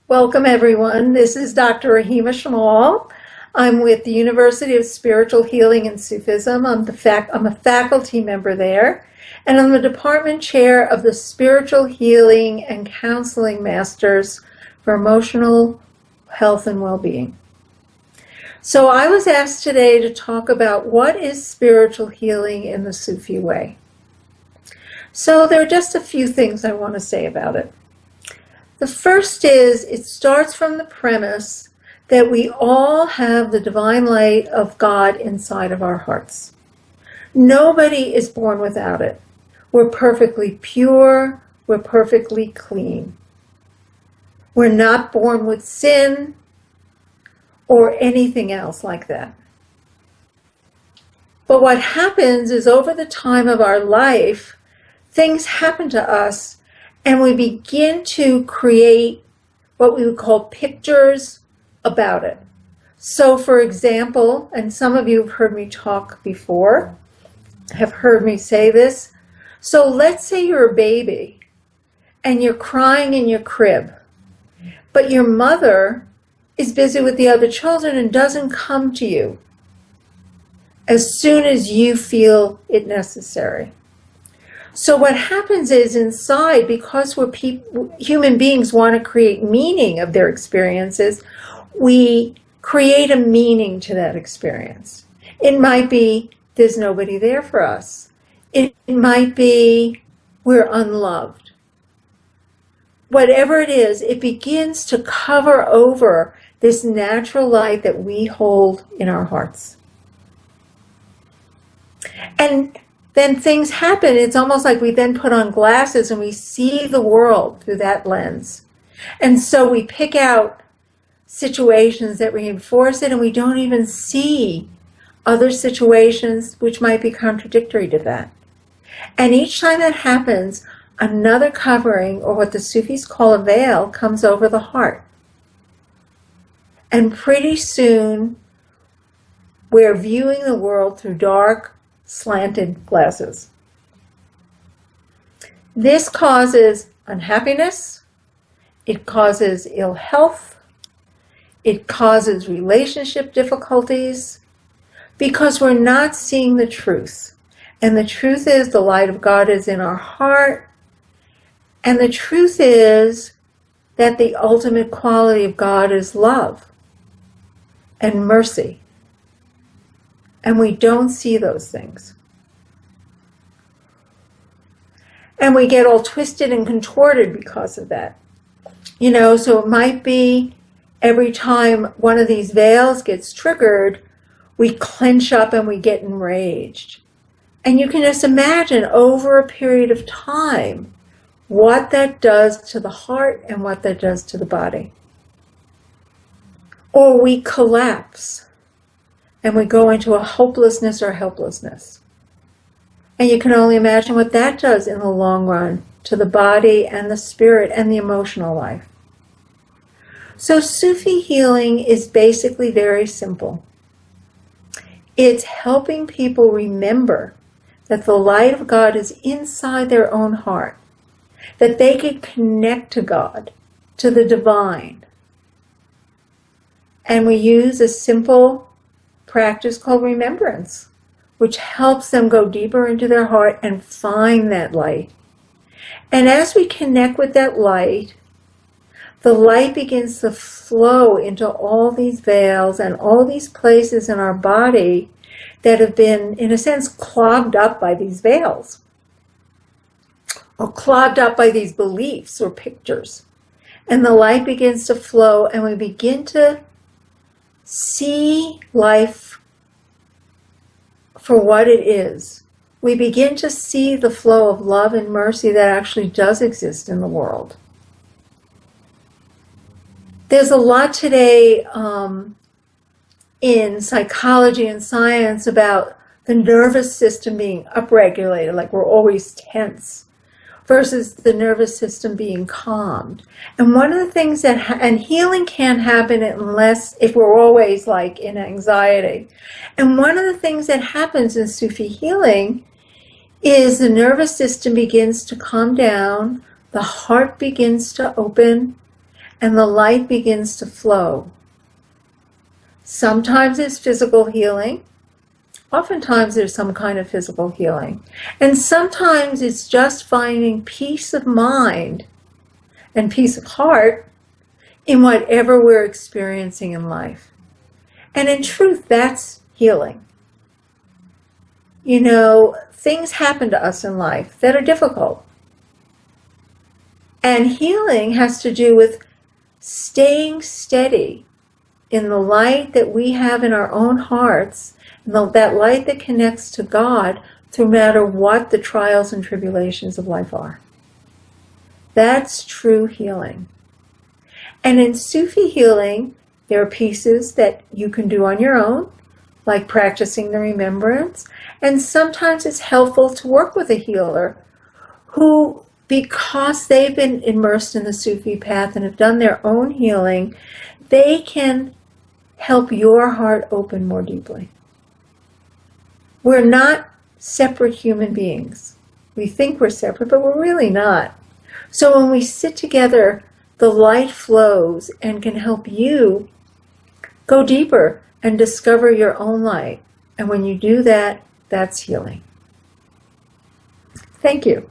Welcome, everyone. This is Dr. Rahima Schmall. I'm with the University of Spiritual Healing and Sufism. I'm a faculty member there, and I'm the department chair of the Spiritual Healing and Counseling Masters for Emotional Health and Well-Being. So I was asked today to talk about what is spiritual healing in the Sufi way. So there are just a few things I want to say about it. The first is it starts from the premise that we all have the divine light of God inside of our hearts. Nobody is born without it. We're perfectly pure. We're perfectly clean. We're not born with sin or anything else like that. But what happens is over the time of our life, things happen to us and we begin to create what we would call pictures about it. So for example, and some of you have heard me talk before, have heard me say this. So let's say you're a baby and you're crying in your crib, but your mother is busy with the other children and doesn't come to you as soon as you feel it necessary. So what happens is inside, because human beings want to create meaning of their experiences, we create a meaning to that experience. It might be there's nobody there for us. It might be we're unloved. Whatever it is, it begins to cover over this natural light that we hold in our hearts. And then things happen. It's almost like we then put on glasses and we see the world through that lens. And so we pick out situations that reinforce it and we don't even see other situations which might be contradictory to that. And each time that happens, another covering, or what the Sufis call a veil, comes over the heart. And pretty soon, we're viewing the world through dark, slanted glasses. This causes unhappiness, it causes ill health, it causes relationship difficulties, because we're not seeing the truth. And the truth is the light of God is in our heart, and the truth is that the ultimate quality of God is love and mercy. And we don't see those things. And we get all twisted and contorted because of that. So it might be every time one of these veils gets triggered, we clench up and we get enraged. And you can just imagine over a period of time what that does to the heart and what that does to the body. Or we collapse. And we go into a hopelessness or helplessness. And you can only imagine what that does in the long run to the body and the spirit and the emotional life. So Sufi healing is basically very simple. It's helping people remember that the light of God is inside their own heart, that they can connect to God, to the divine. And we use a simple practice called remembrance, which helps them go deeper into their heart and find that light. And as we connect with that light, the light begins to flow into all these veils and all these places in our body that have been, in a sense, clogged up by these veils, or clogged up by these beliefs or pictures. And the light begins to flow, and we begin to see life for what it is. We begin to see the flow of love and mercy that actually does exist in the world. There's a lot today in psychology and science about the nervous system being upregulated, like we're always tense, versus the nervous system being calmed. And one of the things and healing can't happen unless, if we're always like in anxiety. And one of the things that happens in Sufi healing is the nervous system begins to calm down, the heart begins to open, and the light begins to flow. Sometimes it's physical healing. Oftentimes there's some kind of physical healing. And sometimes it's just finding peace of mind and peace of heart in whatever we're experiencing in life. And in truth, that's healing. You know, things happen to us in life that are difficult. And healing has to do with staying steady in the light that we have in our own hearts, and that light that connects to God, no matter what the trials and tribulations of life are. That's true healing. And in Sufi healing, there are pieces that you can do on your own, like practicing the remembrance. And sometimes it's helpful to work with a healer who, because they've been immersed in the Sufi path and have done their own healing, they can help your heart open more deeply. We're not separate human beings. We think we're separate, but we're really not. So when we sit together, the light flows and can help you go deeper and discover your own light. And when you do that, that's healing. Thank you.